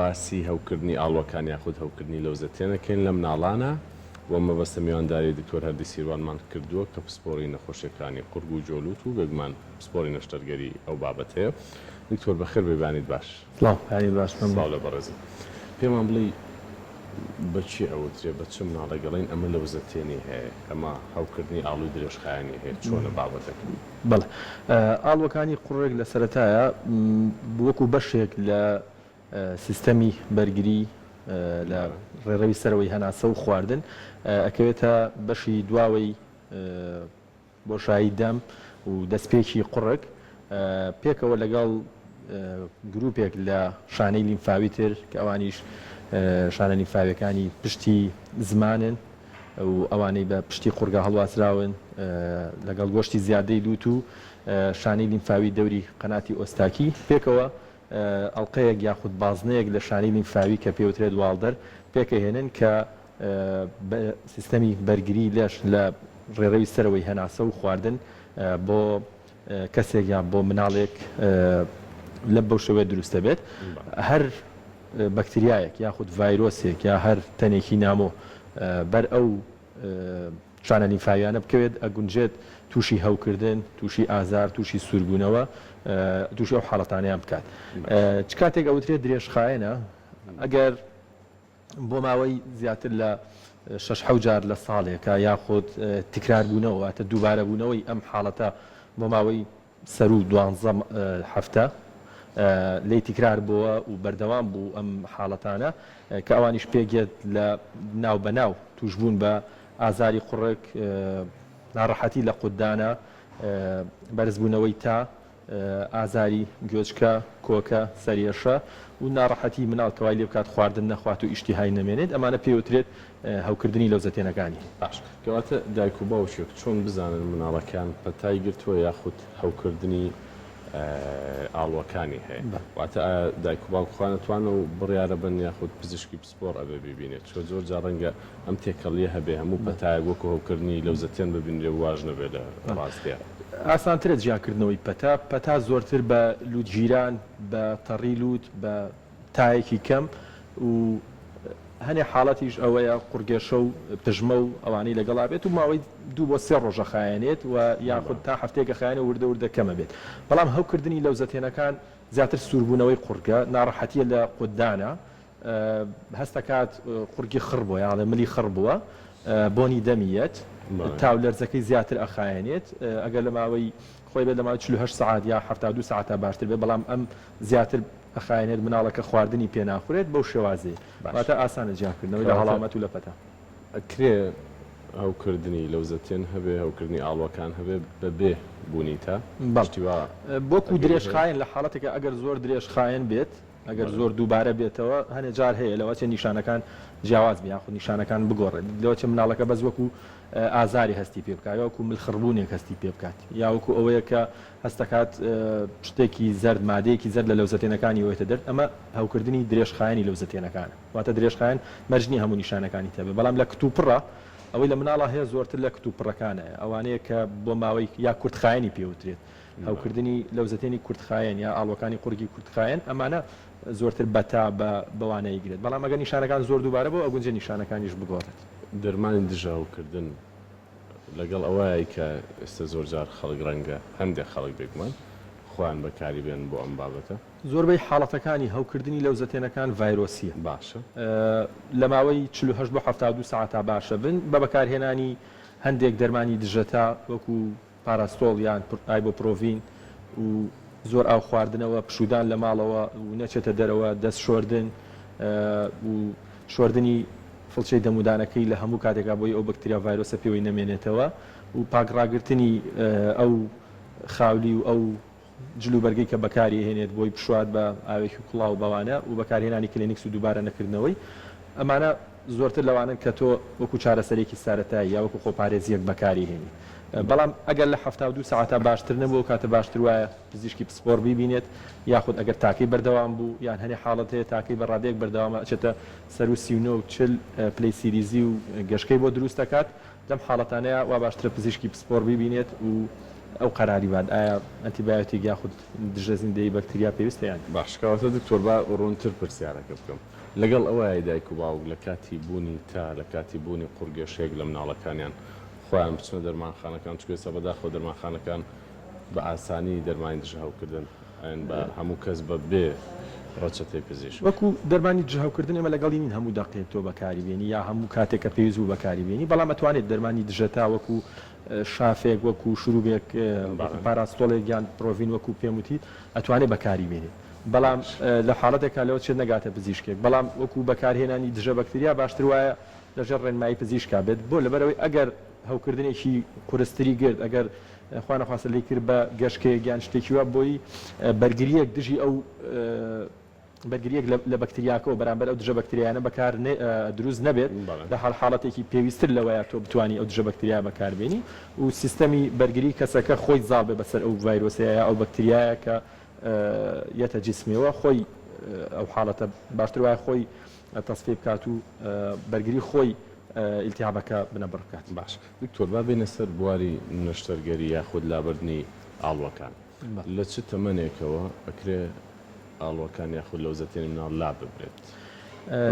باسی هەوکردنی ئاڵۆکان یاخود هەوکردنی لەوزەتێنەکەین لە مناڵانە و مەبەستە میوانداری دکتۆر هەردی سیروانمان کردووە کە پسپۆڕی نەخۆشیەکانی قورگ و جۆلووت و بێگومان پسپۆڕی نەشتەرگەری ئەو بابەت هەیە. دکتۆر بەخێر بێبانیت باش. ساڵ لە بەڕێزم. پێمان بڵێ بەچی ئەوترێ بە چ مناڵەگەڵین ئەمە لەوزەتێنی هەیە ئەمە هەوکردنی ئاڵوی درێژخایانی هەیە چۆنە بابەتەکە؟ بەڵێ ئاڵوەکانی قوڕێک لە سەرەتایە وەکو بەشێک لە سیستەمی بەرگری لە ڕێڕەوی سەرەوەی هەناسە و خواردن ئەکەوێتە بەشی دواوەی بۆشایی دەم و دەستپێکی قوڕێک پێکەوە لەگەڵ گروپێک لە شانەی لیمفاوی تر کە ئەوانیش شانە لیمفاویەکانی پشتی زمانن و ئەوانەی بە پشتی قورگە هەڵواسراون لەگەڵ گۆشتی زیادەی دووت و شانەی لیمفاوی دەوری قەناتی ئۆستاکی پێکەوە ئەڵقەیەک یاخود بازنەیەک لە شانەی لیمفاوی کە پێوترێت واڵدەر پێکەهێنن کە سیستەمی بەرگری لەش لە ڕێڕەوی سەرەوەی هەناسە و خواردن بۆ کەسێک یان بۆ مناڵێک لە بەو شێوەیە دروستە بێت. هەر بەکتریایەک یاخود ڤایرۆسێک یا هەر تەنێکی نامۆ بەر ئەو شانە لیمفاویانە بکەوێت ئەگونجێت تووشی هەوکردن، تووشی ئازار، تووشی سووربوونەوە، تووشی ئەو حاڵەتانەیان بکات. چ کاتێک ئەوترێت درێژخایەنە ئەگەر بۆ ماوەی زیاتر لە 6 جار لە ساڵێکە یاخود تکراربوونەوە واتە دووبارەبوونەوەی ئەم حاڵەتە بۆ ماوەی سەر و 12 هەفتە لی تکرار بووە و بەردەوام بوو ئەم حاڵەتانە کە ئەوانیش پێگێت لە ناو بەناو توشبوون بە ئازاری قوڕێک، ناڕەحەتی لە قوددانە، بەرزبوونەوەی تا ئازاری گوێچکە، کۆکە، سەرێشە و ناڕەحەتی مناڵ کەوای لێ بکات خواردن نەخوات و ئیشتیهای نەمێنێت ئەمانە پێوترێت هەوکردنی لەوزەتێنەکانی. باش کەواتە دایک و باوشێک چۆن بزانن مناڵەکان پەتای گرتووە یاخود هەوکردنی ئاڵوەکانی هەیە واتە دایک و باوکخوا نەتوانە و بڕیارە بن یاخود پزیشکی پسپۆڕ ئەبێ ببینێت چۆ زۆر جا ڕەنگە ئەم تێکەڵیە هەبێ هەموو پەتایەک وەکو هەوکردنی لەوزەتێن ببینرێ واژ نەبێت لە ڕاستیە. ئاسانترە جیاکردنەوەی پەتا زۆرتر بە لووتگیران، بە تەڕی لووت، بە تایەکی کەم و هەنێ حاڵەتیش ئەوەیە قورگێشە و پژمە و ئەوانەی لەگەڵا بێت و ماوەی 2 بۆ 3 ڕۆژە خایەنێت و یاخود تا هەفتەیەکە خایەنە وردە وردە کەمە بێت. بەڵام هەوکردنی لەوزەتێنەکان زیاتر سووربوونەوەی قورگە، ناڕەحەتیە لە قوددانە، هەستەکات قورگی خڕ بووە یاڵێ ملی خڕ بووە، بۆنی دەمیەت، تاو لەرزەکەی زیاتر ئەخایەنێت ئەگەر لە ماوەی خۆی بێت لە ماوەی 48 ساعات یا 72 ساعت باشتر بێت، بەڵام ئەم زیاتر ئەخایەنێت مناڵەکە خواردنی پێ ناخورێت بەو شێوازەیە. واتە ئاسانە جیاکردنەوەی لە هەڵامەت و لە پەتا. ئەکرێ هەوکردنی لەوزەتێن هەبێ هەوکردنی ئاڵوەکان هەبێ بەبێ بوونیتە بۆکو درێژخایەن لە حاڵەتێکە ئەگەر زۆر درێژخایەن بێت، ئەگەر زۆر دووبارە بێتەوە هەنێ جار هەیە لەوەچە نیشانەکان جیاواز بێ یاخود نیشانەکان بگۆڕێت لەوەچە مناڵەکە بەس وەکو ئازاری هەستی پێ بکات یاوەکو ملخڕبوونێک هەستی پێ بکات یاوەکو ئەوەیە کە هەستەکات شتێکی زەرد مادەیەکی زەرد لە لەوزەتێنەکانی وێتە دەرد. ئەمە هەوکردنی درێژخایەنی لەوزەتێنەکانە واتە درێژخایەن مەرجنی هەموو نیشانەکانی تەبێت. بەڵام لە کتوپڕە ئەوەی لە مناڵە هەیە زۆرتر لە کتوپڕەکانە ئەوانەیە کە بۆ ماوەی یا کورتخایەنی پێوترێت هەوکردنی لەوزەتێنی کورتخایەن یا ئاڵوەکانی قورگی کورتخایەن ئەمانە زۆرتر بەتا بەوانەیە گرێت. بەڵام ئەگەر نیشانەکان زۆر دووبارە بۆ ئەگونجە نیشانەکانیش بگۆڕێت. دەرمانی دژاوکردن لەگەڵ ئەوەیە کە ئێستا زۆر جار خەڵک ڕەنگە هەندێک خەڵک بێگومان خۆیان بەکاری بێن بۆ ئەم بابەتە. زۆربەی حاڵەتەکانی هەوکردنی لەوزەتێنەکان ڤایرۆسیە باشە لە ماوەی 48 بۆ 72 ساعتا باشە بن بە بەکارهێنانی هەندێک دەرمانی دژەتا وەکو پاراستۆڵ یان ئایبۆپرۆڤین و زۆر ئاو خواردنەوە پشودان لە ماڵەوە و نەچێتە دەرەوە دەست شۆردن و شۆردنی فڵچەی دەمودانەکەی لە هەموو کاتێکا بۆی ئەو بەکتریا ڤایرۆسە پێوەی نەمێنێتەوە و پاکڕاگرتنی ئەو خاولی و ئەو جلوبەرگەی کە بەکاری هێنێت بۆی پشوات بە ئاوێکی کوڵاو بەوانە و بەکارهێنانی کلینیکس و دووبارە نەکردنەوەی ئەمانە زۆرتر لەوانن کە تۆ وەکو چارەسەرێکی سارەتایی یا وەکو خۆپارێزیەک بەکاری هێنی. بەڵام ئەگەر لە 72 ساعتا باشتر نەبوو کاتە باشتر وایە پزیشکی پسپۆڕ ببینێت یاخود ئەگەر تاکەی بەردەوام بوو یان هەنێ حاڵەت هەیە تاکەی بەڕادەیەک بەردەوامە ئەچێتە سەر و 39 پلەی سیریزی و گەشتەکەی بۆ دروست دەکات لەم حاڵەتانەیە وا باشترە پزیشکی پسپۆڕ ببینێت و ئەو قەراری بات ئایا ئەنتیبایۆتیک یاخود دژە زیندەی بەکتریا پێویستە یان باشکەواتە دکتۆر با ڕوونتر پرسیارەکە بکەم لەگەڵ ئەوەیە دایک و باوک لە کاتی بوونی تا لە کاتی بوونی قورگێشێک لە مناڵەکانیان خۆیان بچنە دەرمانخانەکان چکێسە بەداخۆ دەرمانخانەکان بە ئاسانی دەرمانی دژە هەوکردن بە هەموو کەس بە بێ ڕەچەتەی پزیشک وەکو دەرمانی دژهاوکردن ئێمە لەگەڵی نین هەموو دەقێت تۆ بەکاری بێنی یا هەموو کاتێک کە پێویست بوو بەکاری بێنی بەڵام ئەتوانێت دەرمانی دژەتا وەکو شافێک وەکو شروعێک پاراستۆڵێک یان پرۆڤین وەکو پێم وتی ئەتوانێت بەکاری بێنێت بەڵام لە حاڵەتێکا لەوە چێت نەگاتە پزیشکێک بەڵام وەکو بەکارهێنانی دژە بەکتریا باشتر وایە لەژێر ڕێنمایی پزیشکا بێت بۆ لەبەرەوەی ئەگەر هەوکردنێکی کورستری گرت ئەگەر خوا نەخواستە لێ کرد بە گەشتێک یان شتێکی وە بۆی بەرگریەک دژی ئەو بەرگریەک لە بەکتریاکەەوە بەرامبەر ئەو دژە بەکتریانە بەکار دروست نەبێت لە حاڵەتێکی پێویستتر لەوەیە تۆ بتوانانی ئەو دژە بەکتریا بەکاربێنی و سیستەمی بەرگری کەسەکە خۆی زاڵ بێ بەسەر ئەو ڤایرۆسەیە ئەو بەکتریایە کە یەتە جسمەوە خۆی ئەو حاڵەتە باشتر وایە خۆی تەسفێ بکات و بەرگری خۆی ئیلتیهابەکە بنە بڕکات. باش دکتۆر با بێنە سەر بواری نەشتەرگەری یاخود لابردنی ئاڵوەکان لە چ تەمەنێکەوە ئەکرێ ئاڵوەکان یاخود لەوزەتێنی مناڵ لا ببرێت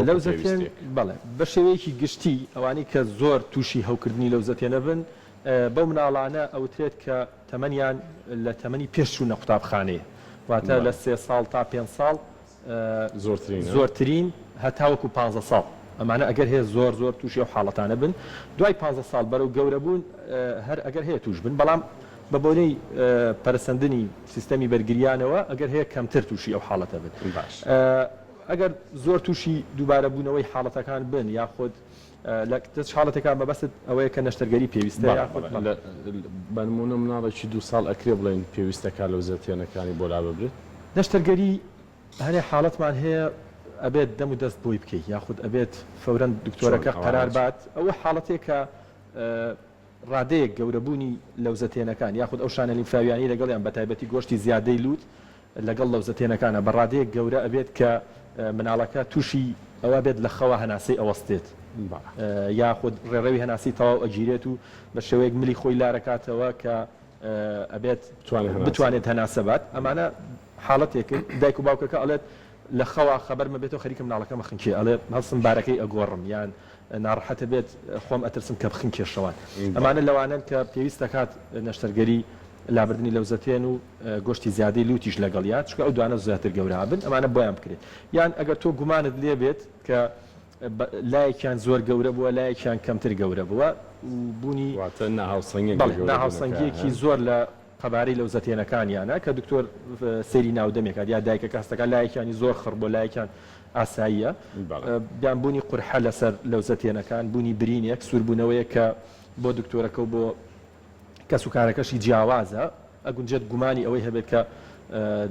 لەوزەتێن بەڵێ بە شێوەیەکی گشتی ئەوانی کە زۆر تووشی هەوکردنی لەوزەتێنە بن بەو مناڵانە ئەوترێت کە تەمەنیان لە تەمەنی پێشچوونە قوتابخانەیە واتە لە 3 ساڵ تا 5 ساڵ زۆرترین هەتاوەکو 15 ساڵ ئەمانە ئەگەر هەیە زۆر تووشی ئەو حاڵەتانە بن دوای 15 ساڵ بەرەو گەورە بوون هەر ئەگەر هەیە توش بن بەڵام بە بۆنەی پەرسەندنی سیستەمی بەرگریانەوە ئەگەر هەیە کەمتر تووشی ئەو حاڵەتە بن ئەگەر زۆر تووشی دووبارە بوونەوەی حاڵەتەکان بن یاخود لە حاڵەتێکان بەبەست ئەوەیە کە نەشتەرگەری پێویستە بەنمونە مناڵێکی 2 ساڵ ئەکرێ بڵێن پێویستەکە لەوزەتێنەکانی بۆ لا ببرێت نەشتەرگەری هەنێ حاڵەتمان هەیە ئەبێت دەم و دەست بۆی بکەیت یاخود ئەبێت فەورەن دکتۆرەکە قەرار بات ئەوە حاڵەتێک کە ڕادەیەک گەورەبوونی لەوزەتێنەکان یاخود ئەو شانە لیمفاویانی لەگەڵیان بە تایبەتی گۆشتی زیادەی لوت لەگەڵ لەوزەتێنەکانە بە ڕادەیەک گەورە ئەبێت کە مناڵەکە تووشی ئەوە بێت لە خەوە هەناسەی ئەوەستێت یاخود ڕێڕەوی هەناسی تەواو ئەگیرێت و بە شێوەیەک ملی خۆی لارەکاتەوە کە ئەبێت بتوانێت هەناسە بات ئەمانە حاڵەتێکن دایک و باوکەکە ئەڵێت لە خەوە خەبەر مەبێتەوە خەریکە مناڵەکە مەخنکێ ئەڵێ هەڵسم بارەکەی ئەگۆڕم یان ناڕەحەتە بێت خۆم ئەترسم کە بخن کێشەوان ئەمانە لەوانن کە پێویست دەکات نەشتەرگەری لابردنی لەوزەتێن و گۆشتی زیادەی لوتیش لەگەڵیات چکە ئەو دوانە زیاتر گەورە بن ئەمانە بۆیان بکرێت یان ئەگەر تۆ گومانت لێ بێت کە لایەکیان زۆر گەورە بووە لایەکیان کەمتر گەورە بووە بوونی ناهاوسەنگیەکی زۆر لە قەبارەی لەوزەتێنەکانیانە کە دکتۆر سەیری ناودەمێکات یا دایکە کەستەکە لایەکیانی زۆر خڕ بۆ لایەکیان ئاساییە بیان بوونی قورحە لەسەر لەوزەتێنەکان بوونی برینێک سووربوونەوەیە کە بۆ دکتۆرەکە و بۆ کەس و کارەکەشی جیاوازە ئەگونجێت گومانی ئەوەی هەبێت کە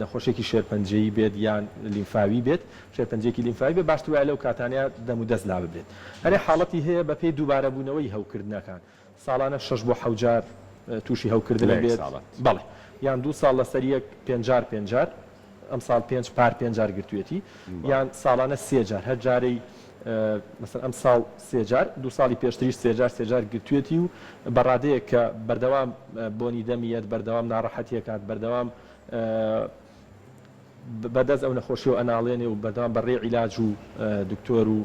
نەخۆشێکی شێرپەنجەیی بێت یان لیمفاوی بێت شێرپەنجێکی لیمفاوی بێت باشتر وایە لەو کاتانەیە دەم و دەست لا ببێت هەرێ حاڵەتی هەیە بە پێی دووبارە بوونەوەی هەوکردنەکان ساڵانە 6 بۆ 7 جار تووشی هەوکردن بێت بەڵێ یان 2 ساڵ لەسەر یەک 5 جار ئەم ساڵ 5 جار گرتوێتی یان ساڵانە 3 جار هەر جارەی مثلا ئەم ساڵ 3 جار 2 ساڵی پێشتریش 3 جار گرتوێتی و بەڕادەیە کە بەردەوام بۆنی دەمیەت بەردەوام ناڕەحەتیەکات بەردەوام بەدەست ئەو نەخۆشی و ئەناڵێنێ و بەردەوام بەڕێ عیلاج و دکتۆر و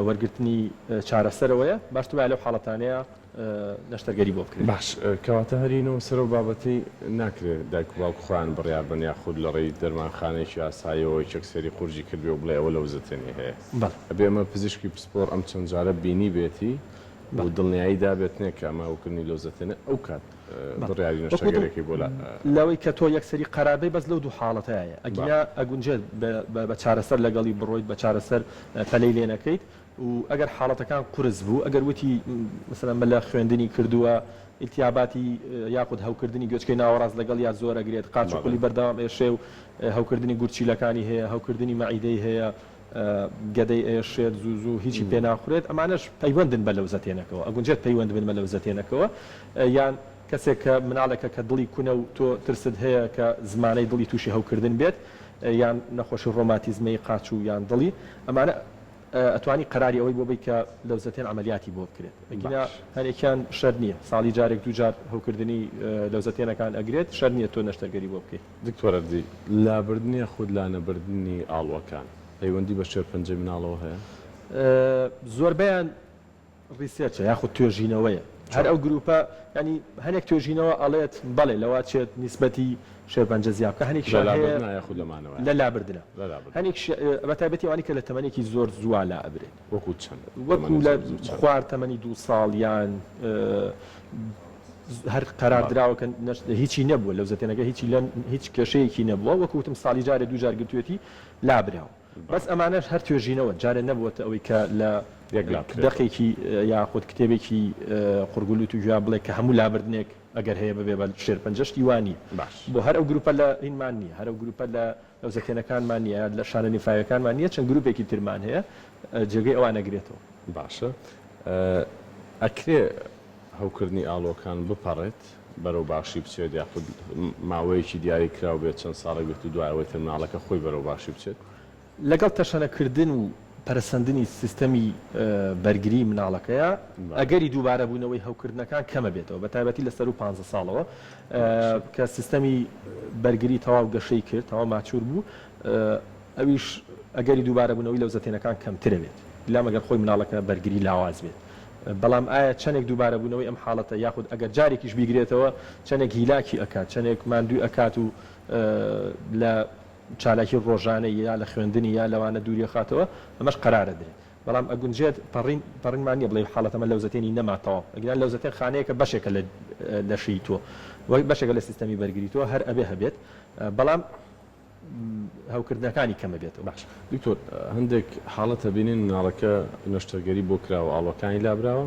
وەرگرتنی چارەسەرەوەیە باشتر وایە لەو حاڵەتانەیە نەشتەرگەری بۆ بکرێت باش کەواتە هەرینەوە سەر و بابەتی ناکرێت دایک و باوک خۆیان بڕیار بن یاخود لە ڕێی دەرمانخانەیەکی ئاساییەوەی چەکسەری قورجی کردوێ و بڵێ ئەوە لەوزەتێنی هەیە ئەبێ ئەمە پزیشکی پسپۆر ئەم چەند جارە بینی بێتی و دڵنیایی دابێتنێ کە ئەماوکردنی لەوزەتێنە ئەو کات بڕیاری نەشتەرگەرێکی بۆ لەوەی کە تۆ یەکسەری قەرابەی بەس لەو دوو حاڵەتەیە ئەگیا ئەگونجێت بە چارەسەر لەگەڵی بڕۆیت بە چارەسەر پەلەی لێ نەکەیت و ئەگەر حاڵەتەکان قورس بوو ئەگەر وتی مثلا مە لە خوێندنی کردووە ئیلتیاباتی یاخود هەوکردنی گوێچکەی ناوەڕاست لەگەڵ یا زۆر ئەگرێت قاچقولی بەردەوام ئێشێ و هەوکردنی گورچیلەکانی هەیە هەوکردنی مەعیدەی هەیە گەدەی ئێشێت زوو هیچی پێ ناخورێت ئەمانش پەیوەندن بە لەوزەتێنەکەەوە ئەگونجێت پەیوەند بن بە لەوزەتێنەکەەوە یان کەسێک کە مناڵێکە کە دڵی کوونە و تۆ ترست هەیە کە زمانەی دڵی تووشی هەوکردن بێت یان نەخۆشی ڕۆماتیزمەی قاچ و یان دڵی ئەمانە ئەتوانی قەراری ئەوەی بۆ بی کە لەوزەتێن عملیاتی بۆ بکرێت ئەگینا هەرێکیان شەر نییە ساڵی جارێک دوجار هەوکردنی لەوزەتێنەکان ئەگرێت شەر نییە تۆ نەشتەرگەری بۆ بکەیت. دکتۆرە دی لابردنیە خود لانەبردنی ئاڵوەکان پەیوەندی بە شێرپەنجە مناڵەوە هەیە؟ زۆربیان ریسێرچە یاخود توێژینەوەیە هەر ئەو گروپە ینی هەنێک توێژینەوە ئەڵێت بەڵێ لەوا چێت نیسبەتی شێرپەنجە زیابکە هەنێک خود لەمانەوە لە لابردنە هەنێک بەتایبەتی ئەوانی کە لە تەمەنێکی زۆر زووا لا ئەبرێت وەکو چەند وەکو لە خوار تەمەنی 2 ساڵ یان هەر قەراردراوەکە هیچی نەبووە لەوزەتێنەکە هیچ کێشەیەکی نەبووە وەکوتم ساڵی جارێ دوجار گرتوێتی لابراوە بەس ئەمانەش هەر توێژینەوە جارێ نەبووە ئەوەی کە لە دەقێکی یاخود کتێبێکی قورگولوت و گویا بڵێ کە هەموو لابردنێک ئەگەر هەیە ببێ بە شێرپەنجەشتی وانی بۆ هەر ئەو گروپە لە ئینمان نییە هەر ئەو گروپە لە لەوزەتێنەکانمان نیە لە شانە نیفاەکانمان نییە چەند گروپێکی ترمان هەیە جێگەی ئەوان نەگرێتەوە. باشە ئەکرێ هەوکردنی ئاڵۆکان بپەڕێت بەرەو باشی بچێت یاخود ماوەیەکی دیاری کراو بێت چەند ساڵێک بێت و دوایەوەی تەرمیناڵەکە خۆی بەرەو باشی بچێت لەگەڵ تەشەنەکردن و پەرسەندنی سیستەمی بەرگری مناڵەکەیە ئەگەری دووبارە بوونەوەی هەوکردنەکان کەمە بێتەوە بە تایبەتی لە سەر و 15 ساڵەوە کە سیستەمی بەرگری تەواو گەشەی کرد تەواو ماچور بوو ئەویش ئەگەری دووبارە بوونەوەی لەوزەتێنەکان کەمترە بێت لام ئەگەر خۆی مناڵەکە بەرگری لاواز بێت بەڵام ئایا چەندێک دووبارە بوونەوەی ئەم حاڵەتە یاخود ئەگەر جارێکیش بیگرێتەوە چەندێک هیلاکی ئەکات چەندێک ماندووی ئەکات و لە چالاکی ڕۆژانە یا لە خوێندنی یا لەوانە دووری خاتەوە ئەمەش قەرارە درێت بەڵام ئەگونجێت پەڕینمان نیە بڵێ حاڵەتەمە لەوزەتێنی نەماتەوە ئەگەر لەوزەتێن خانەیەکە بەشێکە لە شەی تۆ وەک بەشێکە لە سیستەمی بەرگری تۆ هەر ئەبێ هەبێت بەڵام هەوکردنەکانی کەمە بێتەوە. باش دکتۆر هەندێک حاڵەتە بینین مناڵەکە نەشتەرگەری بۆ کراوە ئاڵۆکانی لابراوە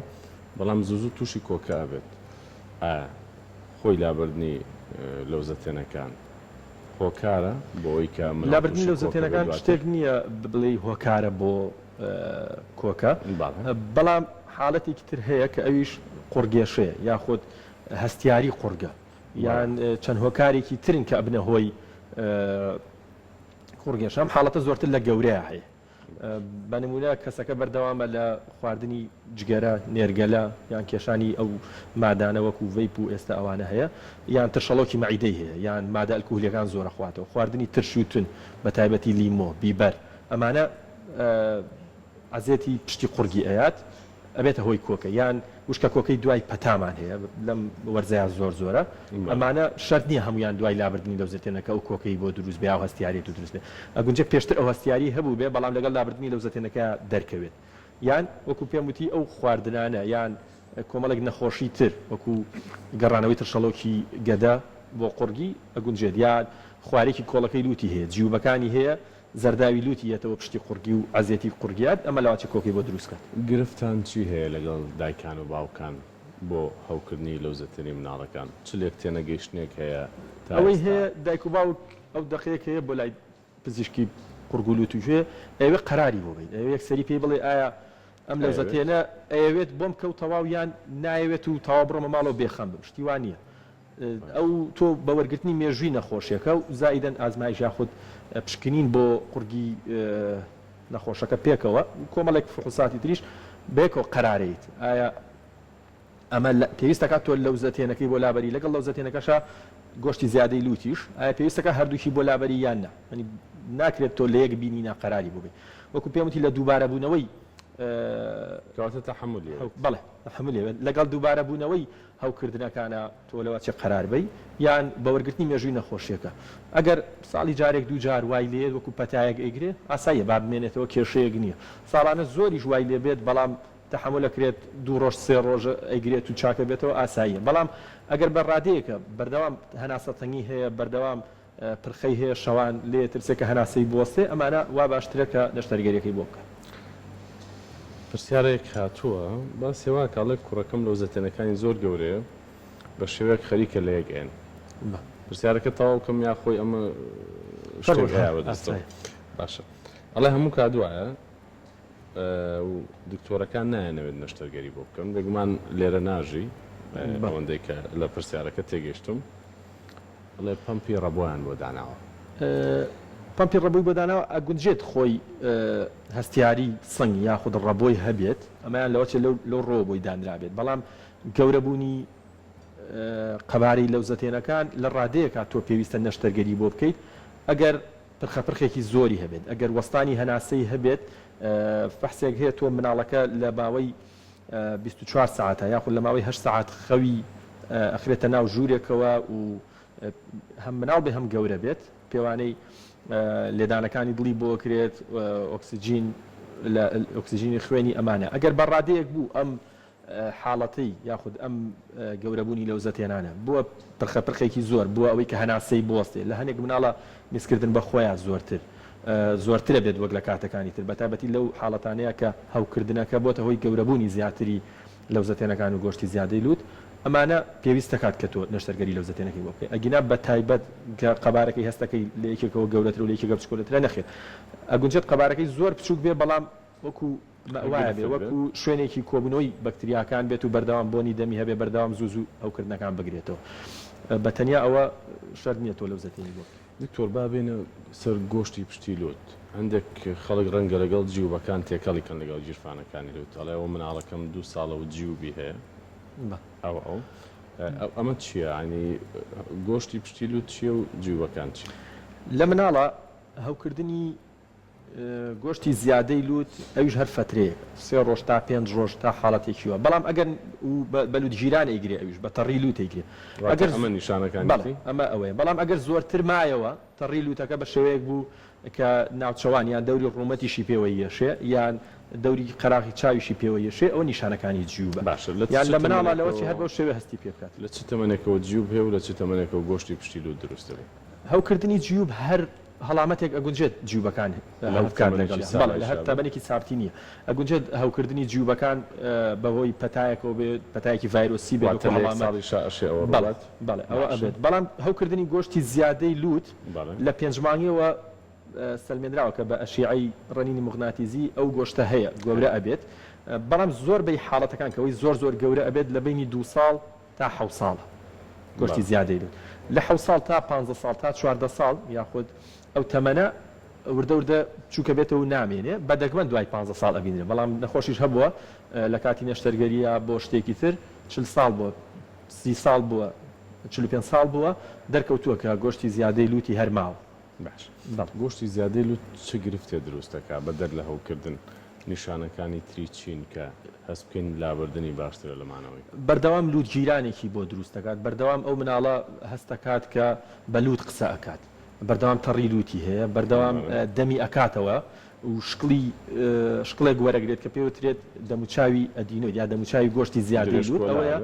بەڵام زوو تووشی کۆکا بێت خۆی لابردنی لەوزەتێنەکان هۆکارە بۆ ئەوی کە لابردنی لەوزەتێنەکان شتێک نییە بڵێ هۆکارە بۆ کۆکە بەڵام حاڵەتێکی تر هەیە کە ئەویش قورگێشەیە یاخود هەستیاری قورگە یان چەند هۆکارێکی ترن کە ئەبنە هۆی قورگێشەم حاڵەتە زۆرتر لە گەورەیە هەیە بە نمونە کەسەکە بەردەوامە لە خواردنی جگەرە نێرگەلە یان کێشانی ئەو مادانە وەکو ڤەیپ و ئێستا ئەوانە هەیە یان ترشەڵۆکی مەعیدەی هەیە یان مادە ئەلکۆهۆلیەکان زۆرە خواتەوە خواردنی ترش و تون بە تایبەتی لیمۆ بیبەر ئەمانە عەزێتی پشتی قورگی ئەیات ئەبێتە هۆی کۆکە یان وشکە کۆکەی دوای پەتامان هەیە لەم وەرزەیە زۆرە ئەمانە شەرت نییە هەمویان دوای لابردنی لەوزەتێنەکە و کۆکەی بۆ دروست بێ و هەستیاریت و دروست بێ ئەگونجە پێشتر ئەو هەستیاری هەبوو بێ بەڵام لەگەڵ لابردنی لەوزەتێنەکە دەرکەوێت یان وەکو پێم وتی ئەو خواردنانە یان کۆمەڵێک نەخۆشی تر وەکو گەڕانەوەی ترشەڵۆکی گەدە بۆ قورگی ئەگونجێت یان خوارێکی کۆڵەکەی لوتی هەیە جیوبەکانی هەیە زەرداوی لوتی یەتەوە پشتی قورگی و عەزێتی قورگیات ئەمە لەواچە کۆکەی بۆ دروستکات. گرفتان چی هەیە لەگەڵ دایکان و باوکان بۆ هەوکردنی لەوزەتێنی مناڵەکان چ لێک تێنەگەیشتنێک هەیە ئەوەی هەیە دایک و باوک ئەو دەقەیەک هەیە بۆ لای پزیشکی قورگولوت و ژێ ئەوێ قەراری بۆ بین ئەوێ یەکسەری پێی بڵێ ئایا ئەم لەوزەتێنە ئەوێت بۆم کەوتەواو یان نایەوێت و تەواو بڕۆمە ماڵەوە بێخەم بم شتی وان نییە ئەو تۆ بە وەرگرتنی مێژووی نەخۆشیەکە و زائیدەن ئازمایش یاخود پشکنین بۆ قورگی نەخۆشەکە پێکەوە کۆمەڵێک فحوساتی تریش بێکەوە قەرارەیت ئایا ئەمە پێویستەکە تۆ لەوزەتێنەکەی بۆ لابەری لەگەڵ لەوزەتێنەکەشە گۆشتی زیادەی لوتیش ئایا پێویستەکە هەردووکی بۆ لابەری یان نا ناکرێت تۆ لە یەک بینی ناقەراری بوو بێ وەکو پێم وتی لە دووبارە بوونەوەی کەواتە تەحەمولی بەڵێ تەحەمولی لەگەڵ دووبارە بوونەوەی هەوکردنەکانە تۆ لەوە چێ قەرار بی یان بە وەرگرتنی مێژووی نەخۆشیەکە ئەگەر ساڵی جارێک دوو جار وای لێت وەکو پەتایەک ئەیگرێت ئاساییە با بمێنێتەوە کێشەیەک نییە ساڵانە زۆریش وای لێ بێت بەڵام تەحەمولەکرێت 2 ڕۆژ 3 ڕۆژ ئەیگرێت و چاکە بێتەوە ئاساییە بەڵام ئەگەر بەڕادەیەکە بەردەوام هەناسەتەنگی هەیە بەردەوام پرخەی هەیە شەوان لێ ترسێکە هەناسەی بوەستێ ئەمانە وا باشترە کە نەشتەرگەریەکەی بۆ بکە. پرسیارێک هاتووە با سێوا کاڵێک کوڕەکەم لەوزەتێنەکانی زۆر گەورەیە بە شێوەیەک خەریکە لە یەک ئێن پرسیارەکە تەواوکەم یا خۆی ئەمە دەستەوە باشە ئەڵێ هەموو کادوایە دکتۆرەکان نایەنەوێت نەشتەرگەری بۆ بکەن بێگومان لێرە ناژی ئەوەندەی کە لە پرسیارەکە تێگەیشتم ئەڵێ پەمپی ڕەبوویان بۆ داناوە پمپی ڕەبووی بۆ داناوە ئەگونجێت خۆی هەستیاری سنگ یاخود ڕەبۆی هەبێت ئەمایان لەوە لەو ڕۆ بۆی دانرابێت بەڵام گەورەبوونی قەبارەی لەوزەتێنەکان لە ڕادەیەکە تۆ پێویستە نەشتەرگەری بۆ بکەیت ئەگەر پرخەپرخێکی زۆری هەبێت ئەگەر وەستانی هەناسەی هەبێت فەحسێک هەیە تۆ مناڵەکە لە باوەی 24 ساعتە یاخود لە ماوەی 8 ساعت خەوی ئەخرێتە ناو ژوورێکەوە و هەم مناڵ بێ هەم گەورە بێت پێوانەی لێدانەکانی دڵی بۆ کرێت ئۆکسسیژینی خوێنی ئەمانە ئەگەر بەڕادەیەک بوو ئەم حاڵەتی یاخود ئەم گەورەبوونی لەوزەتێنانە بووە پرخەپرخێکی زۆر بووە ئەوەی کە هەناسەی بوەستێ لە هەنێک مناڵە میسکردن بە خۆیان زۆرترە بێت وەک لە کاتەکانی تر بەتابەتی لەو حاڵەتانەیە کە هەوکردنەکە بۆتە هۆی گەورەبوونی زیاتری لەوزەتێنەکان و گۆشتی زیادەی لوت ئەمانە پێویستە کات کە تۆ نەشتەرگەری لەوزەتێنەکەی بۆ بکەیت ئەگینا بە تایبەت قەبارەکەی هەستەکەی لە یەکێکەوە گەورەتر و لە یەکێکە بچکۆلەترە نەخێت ئەگونجێت قەبارەکەی زۆر بچووک بێ بەڵام وەکو وایە بێ وەکو شوێنێکی کۆبنەوەی بەکتریاکان بێت و بەردەوام بۆنی دەمی هەبێ بەردەوام زوو ئەوکردنەکان بگرێتەوە بە تەنیا ئەوە شەرت نییە تۆ لەوزەتێنی بۆ دکتۆر با بێنە سەر گۆشتی پشتی لوت هەندێک خەڵک ڕەنگە لەگەڵ جیوبەکان تێکەڵیکەن لەگەڵ گیرفانەکانی لوت ئەڵێەوە مناڵەکەم 2 ساڵە و جیوبی هەیە ئەمە چییە ینی گۆشتی پشتی لوت چییە و جیوبەکان چی لە مناڵە هەوکردنی گۆشتی زیادەی لوت ئەویش هەر فترەیە 3 ڕۆژ تا 5 ڕۆژ تا حاڵەتێکیوە بەڵام ئەگەر بەلوت ژیران ئەیگرێ ئەویش بە تەڕی لوت ئەیگرێ ئەگەر ئەمە نیشانەکانی ئەمە ئەوەیە بەڵام ئەگەر زۆرتر مایەوە تەڕی لوتەکە بە شێوەیەک بوو کە ناوچەوان یان دەوری ڕوومەتیشی پێوە یەشێ یان دەوری قەراغی چاویشی پێوە یەشێ ئەوە نیشانەکانی جیوبە باشە یان لە مناڵە لەوەی هەر بەو شێوە هەستی پێ بکات لە چ تەمەنێکەوە جیوب هەیە و لە چ تەمەنێکەوە گۆشتی پشتی لوت دروستە هەوکردنی جیوب هەر هەڵامەتێک ئەگونجێت جیوبەکان هەوکار لەگەڵ لە هەر تابەنێکی چارتی نییە ئەگونجێت هەوکردنی جیوبەکان بەهۆی پەتایەکەوە بێت پەتایەکی ڤایرۆسی بێت ئەوە ئەبێت بەڵام هەوکردنی گۆشتی زیادەی لوت لە 5 مانگەوە سەلمێنراوە کە بە ئەشیعی ڕەنینی مغناتیزی ئەو گۆشتە هەیە گەورە ئەبێت بەڵام زۆر بەی حاڵەتەکان کەەوەی زۆر گەورە ئەبێت لە بینی 2 ساڵ تا 7 ساڵ گۆشتی زیادەی لوت لە 7 ساڵ تا 15 ساڵ تا 14 ساڵ یاخود ئەو تەمەنە وردە چووکە بێتەوە نامێنێ بەدەگمەن دوای 15 ساڵ ئەبینێ بەڵام نەخۆشیش هەبووە لە کاتی نەشتەرگەریە بۆ شتێکی تر 40 ساڵ بووە 30 ساڵ بووە 45 ساڵ بووە دەرکەوتووە کە گۆشتی زیادەی لوتی هەرماوە باش گۆشتی زیادەی لوت چ گرفتێ دروستەکە بەدەر لە هەوکردن نیشانەکانی تری چین کە هەست بکەین لابردنی باشترە لەمانەوەی بەردەوام لوت گیرانێکی بۆ دروست دەکات بەردەوام ئەو مناڵە هەستەکات کە بە لوت قسە ئەکات بەردەوام تەڕی لوتی هەیە بەردەوام دەمی ئەکاتەوە و شقڵێک وەرەگرێت کە پێوترێت دەموچاوی ئەدینۆ یا دەموچاوی گۆشتی زیادەی لوت ئەوەیە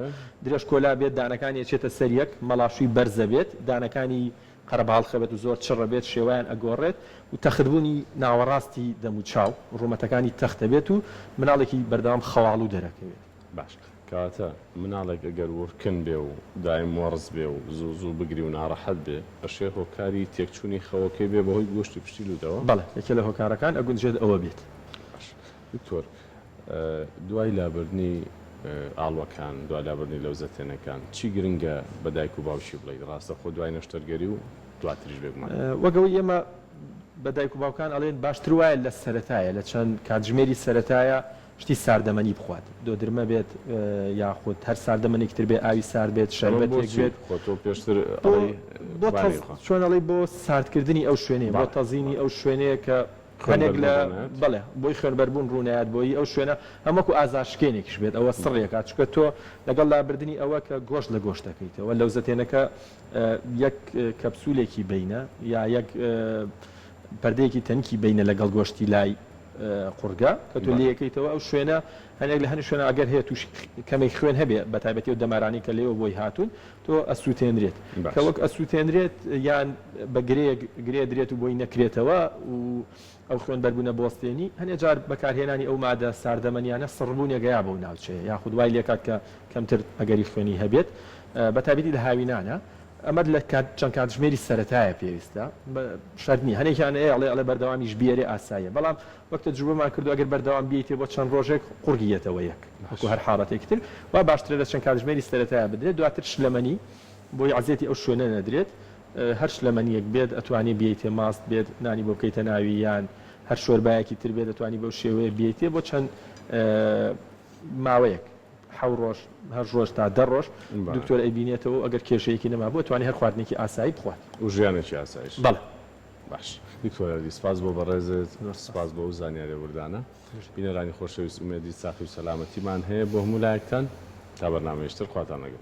درێژ کۆلا بێت دانەکانی ئەچێتە سەریەک مەڵاشوی بەرزە بێت دانەکانی قەرەباڵ خەبێت و زۆر چڕە بێت شێوایان ئەگۆڕێت و تەختبوونی ناوەڕاستی دەموچاو ڕوومەتەکانی تەختە بێت و مناڵێکی بەردەوام خەواڵ و دەرەکەوێت باش کاتە مناڵێک ئەگەر وەرکن بێ و دایم وەڕز بێ و زوو بگری و ناڕەحەت بێ بەشێ هۆکاری تێکچوونی خەوەکەی بێ بەهۆی گۆشتی پشتی لوتەوە بەڵێ یەکێ لە هۆکارەکان ئەگونجێت ئەوە بێت دکتۆر دوای لابردنی ئاڵوەکان دوای لابردنی لەوزەتێنەکان چی گرنگە بە دایک و باوکی بڵێیت ڕاستە خۆ دوای نەشتەرگەری و دواتریش بێگومان وەگەوەی ئێمە بە دایک و باوکان ئەڵێن باشتر وایە لە سەرەتایە لە چەند کاتژمێری سەرەتایە شتی ساردەمەنی بخوات دۆدرمە بێت یاخود هەر ساردەمەنێکتر بێ ئاوی سارد بێت شەربەتێک بێت خۆ پێشتر چۆن ئەڵێ بۆ ساردکردنی ئەو شوێنەیە بۆ تەزیینی ئەو شوێنەیە کە هەنێک لە بڵێ بۆی خوێنبەربوون ڕوونایەت بۆی ئەو شوێنە هەمووەکو ئازاشکێنێکیش بێت ئەوە سڕێکا چکە تۆ لەگەڵ لابردننی ئەوە کە گۆشت لە گۆشتەکەیتەوە لەوزەتێنەکە یەک کەپسولێکی بینە یا یەک پەردەیەکی تەنکی بینە لەگەڵ گۆشتی لای قورگە کە تۆ لەکەیتەوە ئەو شوێنە هەنێک لە هەنی شوێنە ئەگەر هەیە توش کەمێک خوێن هەبێ بە تایبەتی و دەمارانی کە لێوە بۆی هاتوون تۆ ئەسووتێنرێت کە وەک ئەسووتێنرێت یان بە گرێ درێت و بۆی نەکرێتەوە و ئەو خوێن بەربوونە بۆستێنی هەنێ جار بەکارهێنانی ئەو مادە ساردەمەنیانە سڕبوونێگەیا بەو ناوچەیە یاخود وای لێکات کە کەمتر ئەگەری خوێنی هەبێت بە تایبەتی لە هاوینانە ئەمە لە چەند کاتژمێری سەرەتایە پێویستە شەرنی هەنێکیان ئەڵێ بەردەوامیش بیێرێ ئاسایە بەڵام وەکتە جوبمان کردو ئەگەر بەردەوام بیتێ بۆ چەند ڕۆژێک قورگیەتەوە یەک وەکو هەر حاڵەتێکی تر وا باشترە لە چەند کاتژمێری سەرەتایە بدرێت دواتر شلەمەنی بۆی عەزێتی ئەو شوێنە نەدرێت هەرش لە مەنیەک بێت ئەتوانی بێتێ ماست بێت نانی بۆ بکەیتە ناوییان هەر شۆربایەکی تر بێت دەتوانی بەو شێوەیە بێتێ بۆ چەند ماوەیەک حەو ڕۆژ هەر ڕۆژ تا 10 ڕۆژ دکتۆر ئەبینێتەوە ئەگەر کێشەیەکی نەما بۆ توانی هەر خواردنێکی ئاسایی بخوات و ژیانێکی ئاسایش بەڵێ باش دکتۆر سپاس بۆ بەڕێزت سپاس بۆ ئەو زانیاریە وردانە بینەرانی خۆشەویست ئومێدی ساخی و سەلامەتیمان هەیە بۆ هەموو لایەکتان تا بەرنامەیەشتر خواتان لەگەڵ